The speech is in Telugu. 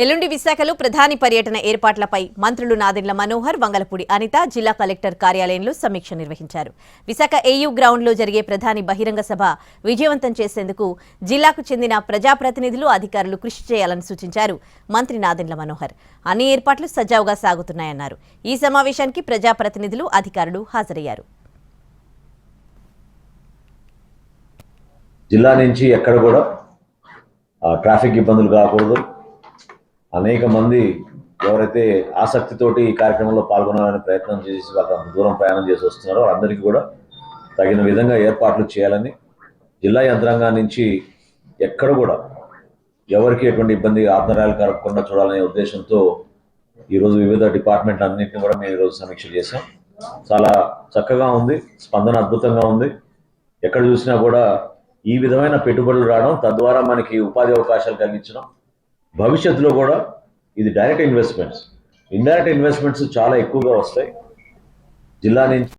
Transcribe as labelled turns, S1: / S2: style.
S1: ఎల్లుండి విశాఖలో ప్రధాని పర్యటన ఏర్పాట్లపై మంత్రులు నాదెండ్ల మనోహర్, వంగలపూడి అనిత జిల్లా కలెక్టర్ కార్యాలయంలో సమీక్ష నిర్వహించారు. విశాఖ ఏయూ గ్రౌండ్లో జరిగే ప్రధాని బహిరంగ సభ విజయవంతం చేసేందుకు జిల్లాకు చెందిన ప్రజాప్రతినిధులు, అధికారులు కృషి చేయాలని సూచించారు మంత్రి నాదెండ్ల మనోహర్. అన్ని ఏర్పాట్లు సజావుగా సాగుతున్నాయన్నారు. ఈ సమావేశానికి ప్రజాప్రతినిధులు, అధికారులు హాజరయ్యారు.
S2: జిల్లా నుంచి ఎక్కడ కూడా ట్రాఫిక్ ఇబ్బందులు కాకూడదు. అనేక మంది ఎవరైతే ఆసక్తితోటి ఈ కార్యక్రమంలో పాల్గొనాలని ప్రయత్నం చేసి దూరం ప్రయాణం చేసి వస్తున్నారో అందరికీ కూడా తగిన విధంగా ఏర్పాట్లు చేయాలని, జిల్లా యంత్రాంగం నుంచి ఎక్కడ కూడా ఎవరికి ఎటువంటి ఇబ్బంది ఆత్మరాయాలు కలగకుండా చూడాలనే ఉద్దేశంతో ఈరోజు వివిధ డిపార్ట్మెంట్ అన్నింటినీ కూడా మేము ఈరోజు సమీక్ష చేశాం. చాలా చక్కగా ఉంది, స్పందన అద్భుతంగా ఉంది. ఎక్కడ చూసినా కూడా ఈ విధమైన పెట్టుబడులు రావడం, తద్వారా మనకి ఉపాధి అవకాశాలు కలిగించడం, భవిష్యత్తులో కూడా ఇది డైరెక్ట్ ఇన్వెస్ట్మెంట్స్, ఇండైరెక్ట్ ఇన్వెస్ట్మెంట్స్ చాలా ఎక్కువగా వస్తాయి జిల్లా నుంచి.